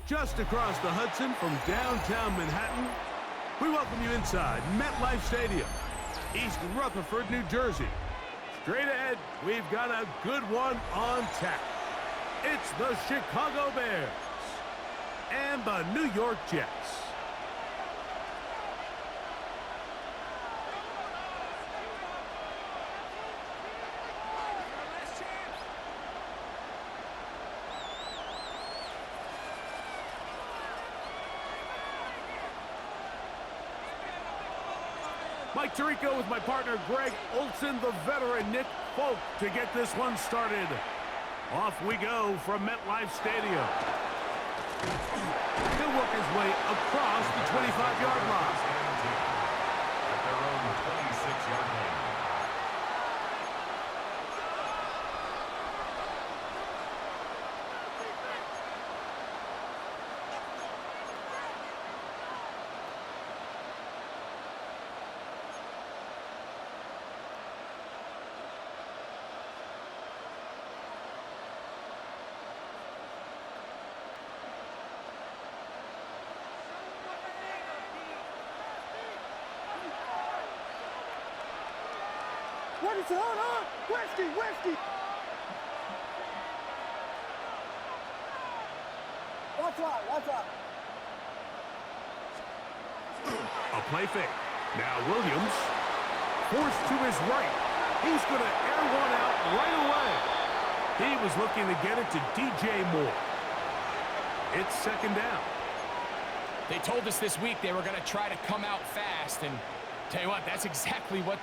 Just across the Hudson from downtown Manhattan, we welcome you inside MetLife Stadium, East Rutherford, New Jersey. Straight ahead, we've got a good one on tap. It's the Chicago Bears and the New York Jets. Mike Tirico with my partner Greg Olson, the veteran Nick Folk to get this one started. Off we go from MetLife Stadium. He'll work his way across the 25-yard line. At their own 26-yard line. What is on? Westy! Watch out! A play fake. Now Williams, forced to his right. He's going to air one out right away. He was looking to get it to DJ Moore. It's second down. They told us this week they were going to try to come out fast, and tell you what, that's exactly what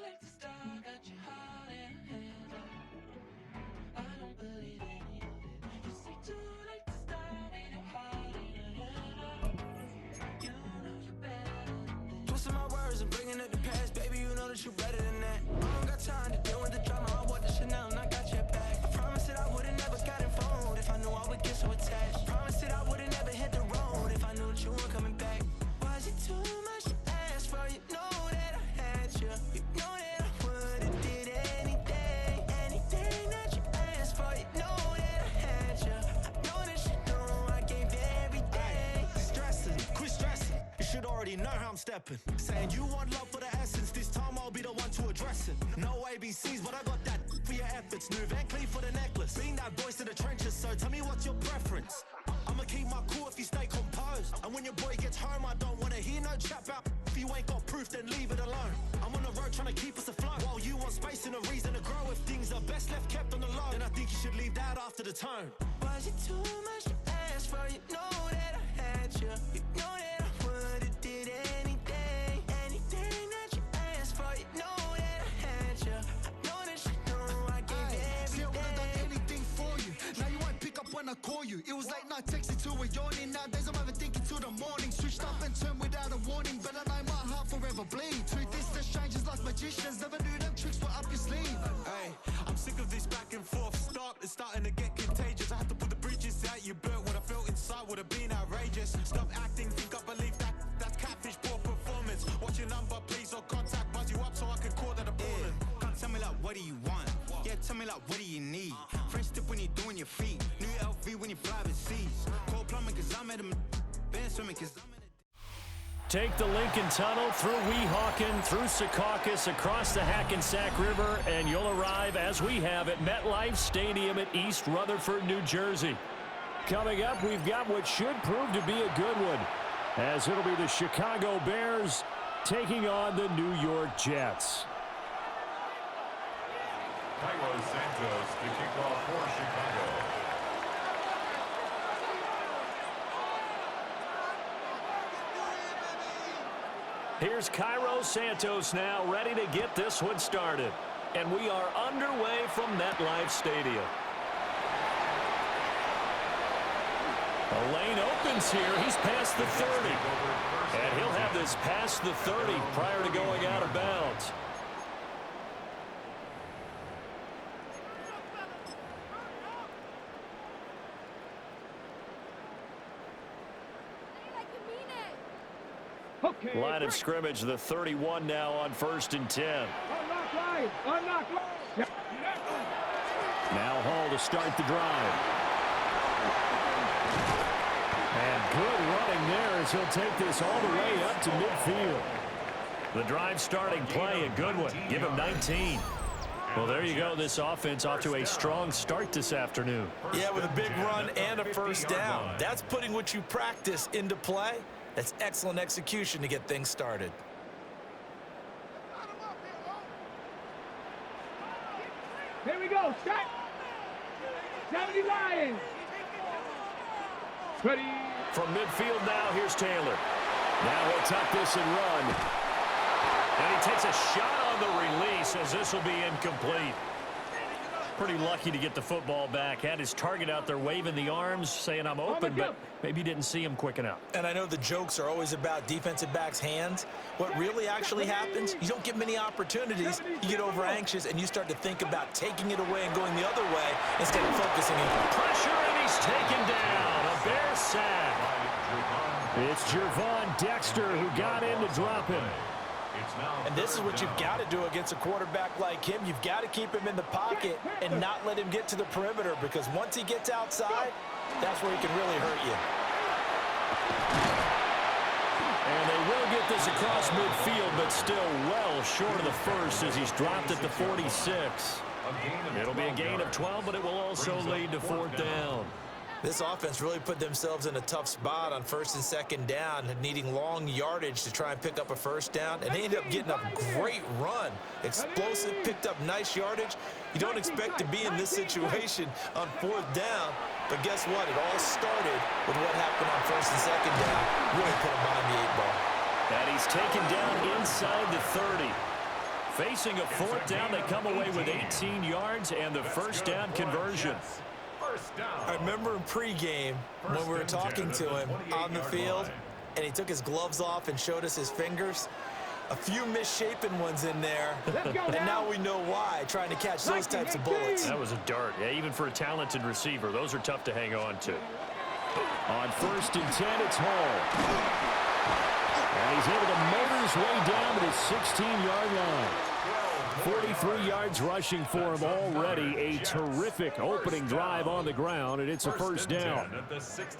late to start, got your heart in a handle. I don't believe any of it. You say too late to start with your heart in a handle. You know you're better than this. Twisting my words and bringing it to pass, baby, you know that you're better than that. I don't got time to deal with the drama, I want the Chanel and I got your back. I promised that I would've never got involved if I knew I would get so attached. Promised that I would've never hit the road if I knew that you weren't coming back. Was it too much to ask for? You know that I had you. You know that I would've did anything, anything that you asked for. You know that I had you. I know that you know I gave everything. Stressing, quit stressing. You should already know how I'm stepping. Saying you want love for the essence. This time I'll be the one to address it. No ABCs, but I got that for your efforts. New Van Cleef for the necklace. Being that voice in the trenches, so tell me what's your preference. I'ma keep my cool if you stay composed. And when your boy gets home, I don't wanna hear no chat about if you ain't got proof, then leave it alone. I'm on the road trying to keep us afloat, while you want space and a reason to grow. If things are best left kept on the low, then I think you should leave that after the tone. Was it too much to ask for? You know that I had you. You know that I would've did anything, anything that you asked for. You know that I had you. I know that you know I gave everything. See, I would've done anything for you. Now you won't pick up when I call you. It was late night texting till we're yawning. Nowadays I'm overthinking till the morning. Switched up and turned without a warning, but I know my heart forever bleeds. Truth is, the strangers like magicians. Never knew them tricks were up your sleeve. Hey, I'm sick of this back and forth. It's starting to get contagious. I have to put the bridges out you built. What I felt inside would have been outrageous. Stop acting, think I believe that. That's catfish, poor performance. What's your number, please, or contact. Buzz you up so I can call that a ballin'. Can't tell me like, what do you want? Yeah, tell me like, what do you need? French tip when you're doing your feet. New LV when you fly overseas. Cold plumbing cause I'm at a band swimming cause I'm at a... Take the Lincoln Tunnel through Weehawken, through Secaucus, across the Hackensack River, and you'll arrive, as we have, at MetLife Stadium at East Rutherford, New Jersey. Coming up, we've got what should prove to be a good one, as it'll be the Chicago Bears taking on the New York Jets. Cairo Santos to kick off for Chicago. Here's Cairo Santos now, ready to get this one started. And we are underway from MetLife Stadium. The lane opens here. He's past the 30. And he'll have this past the 30 prior to going out of bounds. Okay. Line of scrimmage, the 31 now on 1st and 10. Unlock line. Unlock line. Yep. Now Hall to start the drive. And good running there as he'll take this all the way up to midfield. The drive starting play, a good one. Give him 19. Well, there you go. This offense off to a strong start this afternoon. Yeah, with a big run and a first down. That's putting what you practice into play. That's excellent execution to get things started. Here we go. Set. 70 Lions. Ready. From midfield now, here's Taylor. Now he'll tuck this and run. And he takes a shot on the release as this will be incomplete. Pretty lucky to get the football back. Had his target out there waving the arms, saying I'm open, but maybe didn't see him quick enough. And I know the jokes are always about defensive backs' hands. What really actually happens, you don't get many opportunities. You get over anxious, and you start to think about taking it away and going the other way instead of focusing in. Pressure, and he's taken down. A Bear sack. It's Jervon Dexter who got in to drop him. And this is what you've got to do against a quarterback like him. You've got to keep him in the pocket and not let him get to the perimeter, because once he gets outside, that's where he can really hurt you. And they will get this across midfield, but still well short of the first as he's dropped at the 46. It'll be a gain of 12, but it will also lead to 4th down. This offense really put themselves in a tough spot on 1st and 2nd down, needing long yardage to try and pick up a first down, and they ended up getting a great run. Explosive, picked up nice yardage. You don't expect to be in this situation on 4th down, but guess what? It all started with what happened on 1st and 2nd down. Really put them behind the 8 ball. And he's taken down inside the 30. Facing a fourth down, they come away with 18 yards and the first down conversion. I remember in pregame when we were talking to him on the field, and he took his gloves off and showed us his fingers. A few misshapen ones in there, and now we know why, trying to catch those types of bullets. That was a dart. Yeah, even for a talented receiver, those are tough to hang on to. On 1st and 10, it's Hall. And he's able to motor his way down to the 16-yard line. 43 yards rushing for him already. A terrific opening drive on the ground, and it's a first down.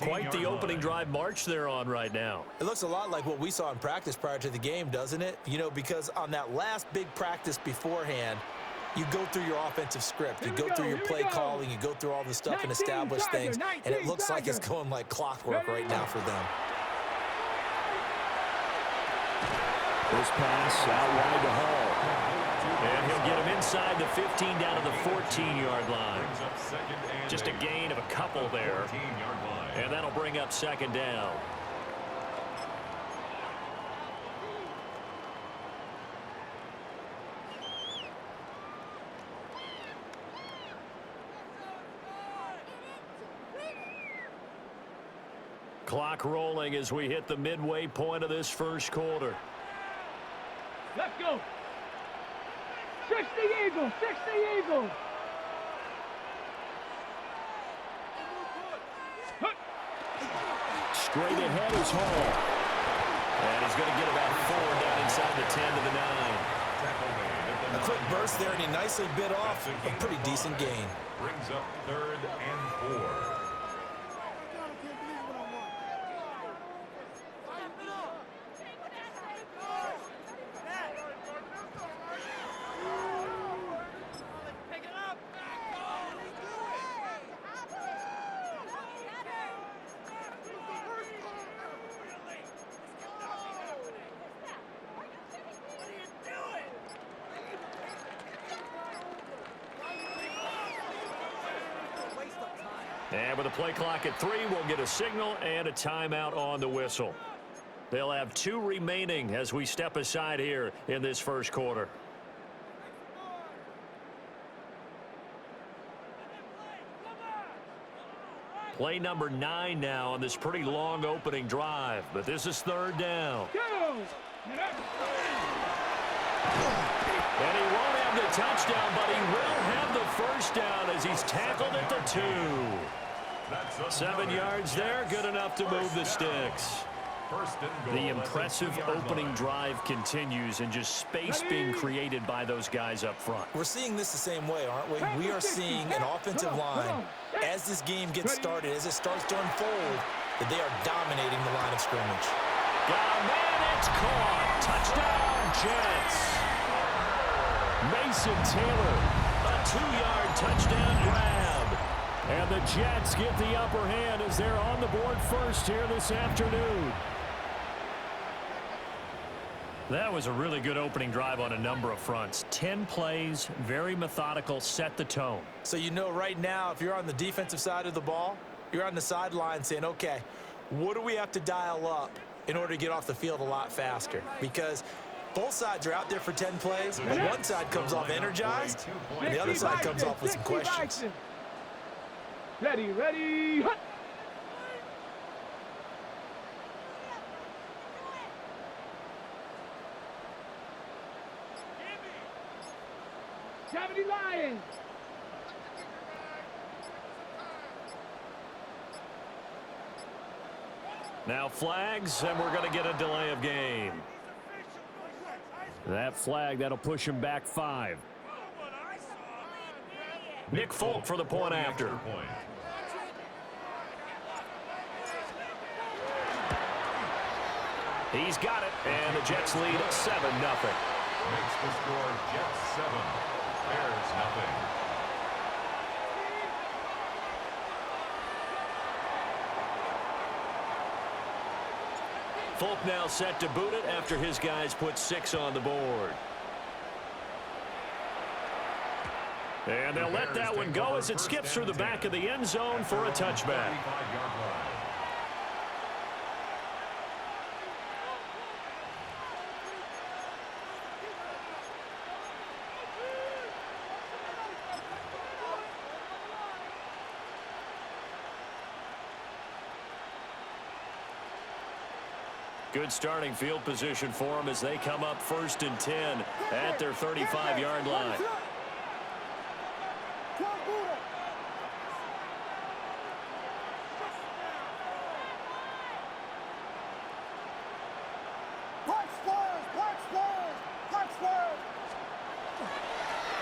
Quite the opening drive march they're on right now. It looks a lot like what we saw in practice prior to the game, doesn't it? You know, because on that last big practice beforehand, you go through your offensive script. You go through your play calling. You go through all the stuff and establish things. And it looks like it's going like clockwork right now for them. This pass out wide to Hall. And he'll get him inside the 15 down to the 14-yard line. Just a gain of a couple there. And that'll bring up 2nd down. Clock rolling as we hit the midway point of this first quarter. Let's go. 60 Eagles, 60 Eagles. Straight ahead is Hall. And he's going to get about 4 down inside the 10 to the 9. A quick burst there, and he nicely bit off a pretty decent gain. Brings up 3rd and 4. And with a play clock at 3, we'll get a signal and a timeout on the whistle. They'll have 2 remaining as we step aside here in this first quarter. Play number 9 now on this pretty long opening drive, but this is 3rd down. And he won't have the touchdown, but he will have the first down as he's tackled at the 2. 7 yards there, good enough to move the sticks. The impressive opening drive continues, and just space being created by those guys up front. We're seeing this the same way, aren't we? We are seeing an offensive line, as this game gets started, as it starts to unfold, that they are dominating the line of scrimmage. Got a man, it's caught. Touchdown, Jets. Mason Taylor, a 2-yard touchdown grab. And the Jets get the upper hand as they're on the board first here this afternoon. That was a really good opening drive on a number of fronts. 10 plays, very methodical, set the tone. So you know right now, if you're on the defensive side of the ball, you're on the sideline saying, okay, what do we have to dial up in order to get off the field a lot faster? Because both sides are out there for 10 plays, but one side comes off energized, and the other side comes off with some questions. Ready, ready, hut! Lions. Now flags, and we're going to get a delay of game. That flag, that'll push him back 5. Nick Folk for the point after. He's got it, and the Jets lead at 7-0. Makes the score Jets 7, Bears nothing. Folk now set to boot it after his guys put 6 on the board. And they'll let that one go as it skips through the back of the end zone for a touchback. Good starting field position for them as they come up 1st and 10 at their 35-yard line.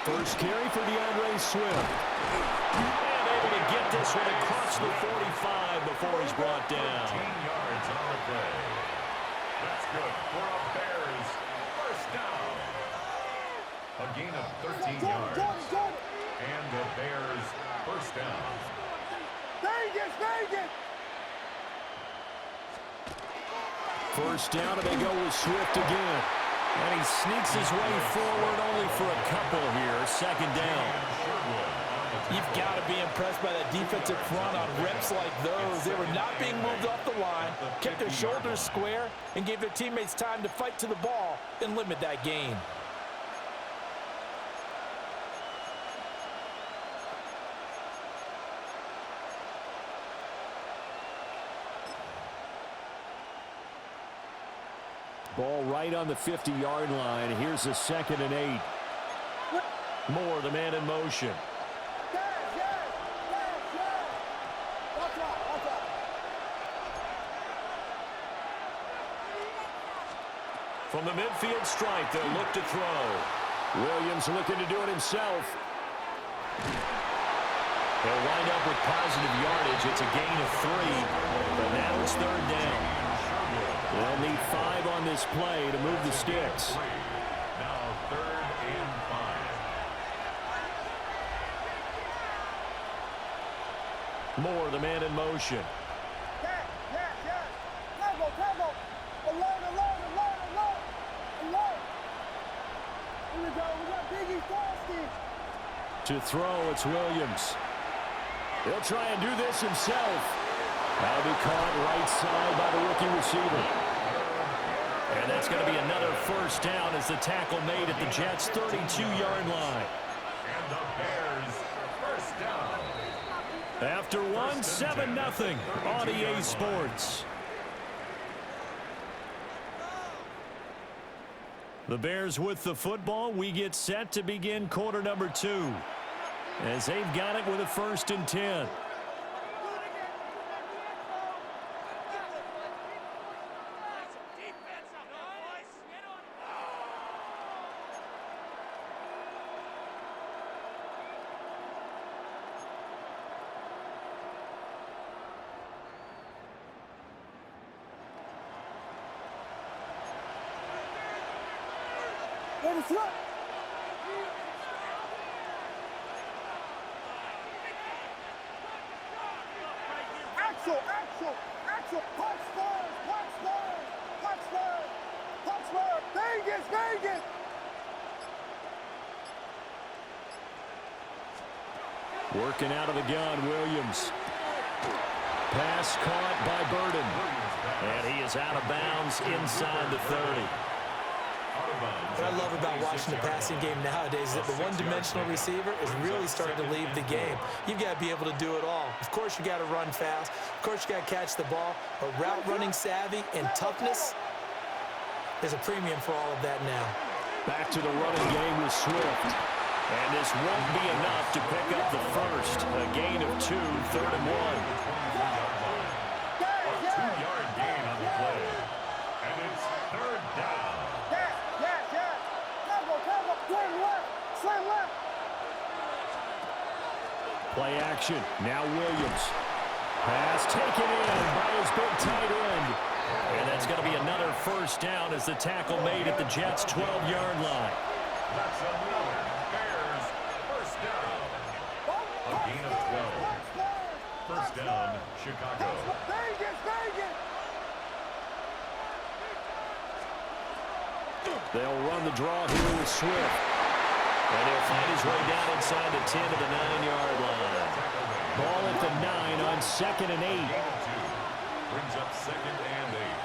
First carry for DeAndre Swift. And able to get this one across the 45 before he's brought down. 13 yards on the play. That's good for a Bears first down. A gain of 13 yards. And the Bears first down. Vegas! First down, and they go with Swift again. And he sneaks his way forward only for a couple here. 2nd down. You've got to be impressed by that defensive front on reps like those. They were not being moved off the line, kept their shoulders square, and gave their teammates time to fight to the ball and limit that gain. Ball right on the 50-yard line. Here's a 2nd and 8. Moore, the man in motion. From the midfield stripe, they'll look to throw. Williams looking to do it himself. He'll wind up with positive yardage. It's a gain of 3, but now it's 3rd down. They'll need 5 on this play to move the sticks. Now 3rd and 5. Moore, the man in motion. To throw, it's Williams. He'll try and do this himself. That'll be caught right side by the rookie receiver. And that's going to be another first down as the tackle made at the Jets' 32-yard line. And the Bears first down. After one, 7-0 on EA Sports. The Bears with the football. We get set to begin quarter number 2 as they've got it with a 1st and 10. Axel, punch Spurs, Vegas! Working out of the gun, Williams. Pass caught by Burden. And he is out of bounds inside the 30. What I love about watching the passing game nowadays is that the one-dimensional receiver is really starting to leave the game. You've got to be able to do it all. Of course, you got to run fast. Of course, you got to catch the ball. But route running savvy and toughness, there's a premium for all of that now. Back to the running game with Swift. And this won't be enough to pick up the first. A gain of 2, 3rd and 1. A 2-yard gain on the play. And it's 3rd down. Play action. Now Williams. Pass taken in by his big tight end. And that's going to be another first down as the tackle made at the Jets' 12-yard line. That's another Bears first down. A gain of 12. First down, Chicago. They'll run the draw here with Swift. And he'll find his way down inside the 10 to the 9-yard line. Ball at the 9 on 2nd and 8. Brings up 2nd and 8.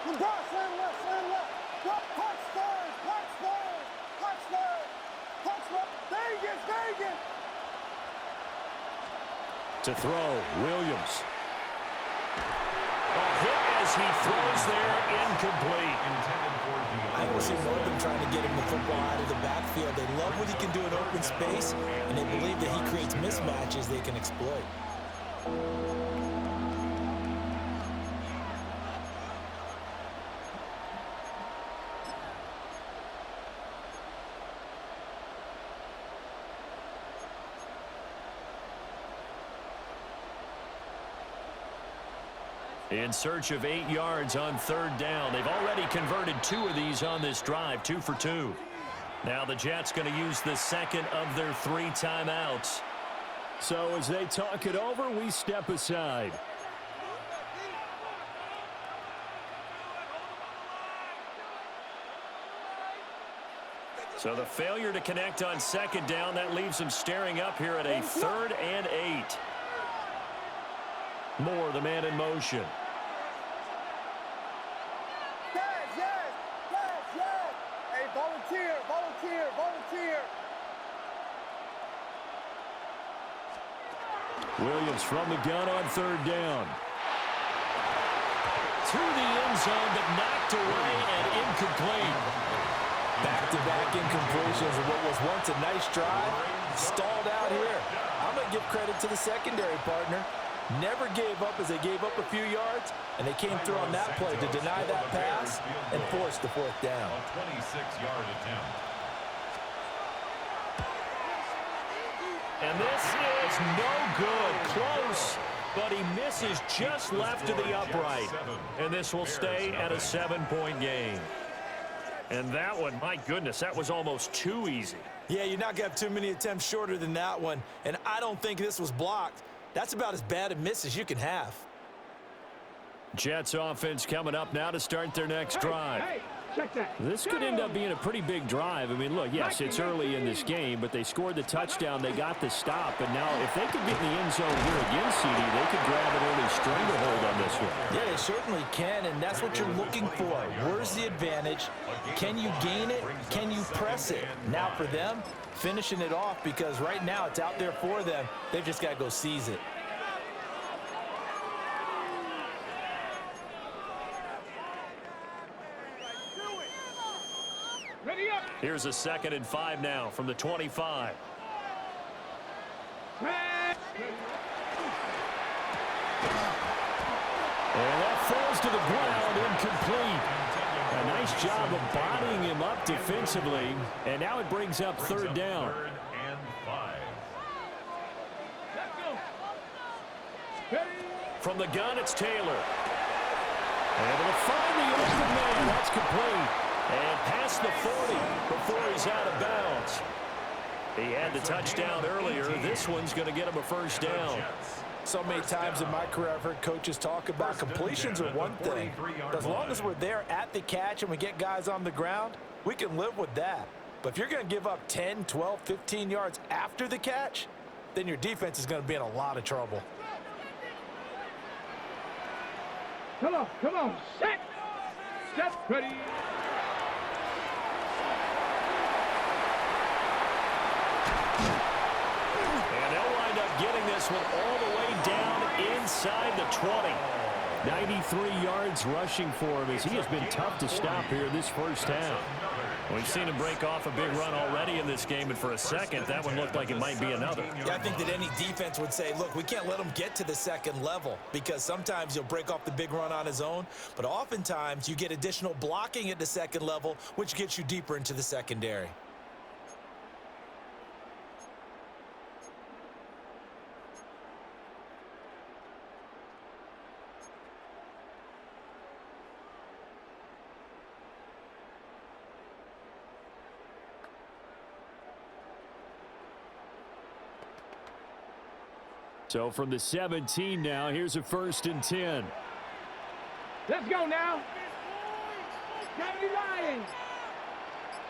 LeBron, slam left. Punch Spurs. Vegas. To throw, Williams. A hit as he throws there, incomplete. I always see more of them trying to get him the football out of the backfield. They love what he can do in open space, and they believe that he creates mismatches they can exploit. In search of 8 yards on 3rd down. They've already converted 2 of these on this drive, 2 for 2. Now the Jets going to use the second of their 3 timeouts. So as they talk it over, we step aside. So the failure to connect on 2nd down, that leaves them staring up here at a 3rd and 8. Moore, the man in motion. Yes. Hey, volunteer. Williams from the gun on 3rd down. To the end zone, but knocked away and incomplete. Back-to-back incompletions of what was once a nice drive. Stalled out here. I'm going to give credit to the secondary partner. Never gave up as they gave up a few yards, and they came through on that play to deny that pass and force the 4th down. A 26-yard attempt. And this is no good. Close, but he misses just left of the upright. And this will stay at a 7-point game. And that one, my goodness, that was almost too easy. Yeah, you're not going to have too many attempts shorter than that one, and I don't think this was blocked. That's about as bad a miss as you can have. Jets offense coming up now to start their next drive. This could end up being a pretty big drive. I mean, look, yes, it's early in this game, but they scored the touchdown. They got the stop. And now if they could get in the end zone here again, CD, they could grab an early stranglehold on this one. Yeah, they certainly can, and that's what you're looking for. Where's the advantage? Can you gain it? Can you press it? Now for them, finishing it off, because right now it's out there for them. They've just got to go seize it. Here's a 2nd and 5 now from the 25. And that falls to the ground, incomplete. A nice job of bodying him up defensively. And now it brings up 3rd down. 3rd and 5. From the gun, it's Taylor. Able to find the open man. That's complete. And past the 40 before he's out of bounds. He had the touchdown earlier. This one's going to get him a 1st down. So many times in my career I've heard coaches talk about completions are one thing. But as long as we're there at the catch and we get guys on the ground, we can live with that. But if you're going to give up 10, 12, 15 yards after the catch, then your defense is going to be in a lot of trouble. Come on. Set, ready. Getting this one all the way down inside the 20. 93 yards rushing for him as he has been tough to stop here this first half. We've seen him break off a big run already in this game, and for a second, that one looked like it might be another. Yeah, I think that any defense would say, look, we can't let him get to the 2nd level, because sometimes he'll break off the big run on his own, but oftentimes you get additional blocking at the 2nd level, which gets you deeper into the secondary. So from the 17 now, here's a 1st and 10. Let's go now. 70 Lions.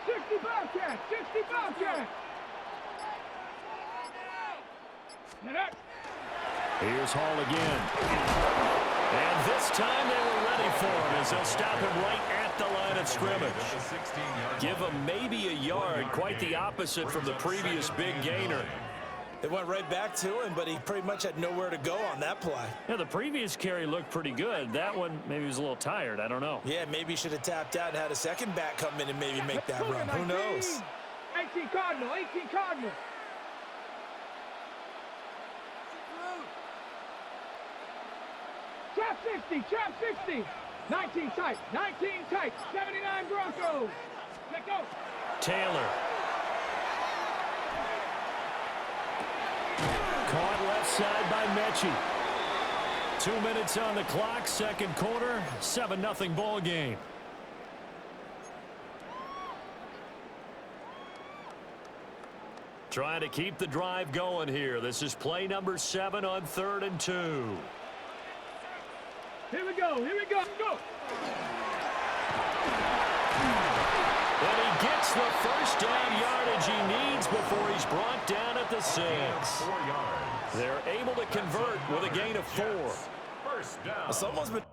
60 Bobcats. 60 Bobcats. Here's Hall again. And this time they were ready for him as they'll stop him right at the line of scrimmage. Give him maybe a yard, quite the opposite from the previous big gainer. It went right back to him, but he pretty much had nowhere to go on that play. Yeah, the previous carry looked pretty good. That one, maybe he was a little tired. I don't know. Yeah, maybe he should have tapped out and had a second back come in and maybe make that run. Who knows? 18 Cardinal, 18 Cardinal. Trap 60, trap 60. 19 tight, 19 tight. 79 Broncos. Let go. Taylor. Caught left side by Mechie. 2 minutes on the clock, second quarter, 7-0 ball game. Trying to keep the drive going here. This is play number 7 on 3rd and 2. Here we go, here we go, go. And he gets the first down yardage he needs before he's brought down at the 6. 4 yards. They're able to convert with a gain of 4. First down. It's almost been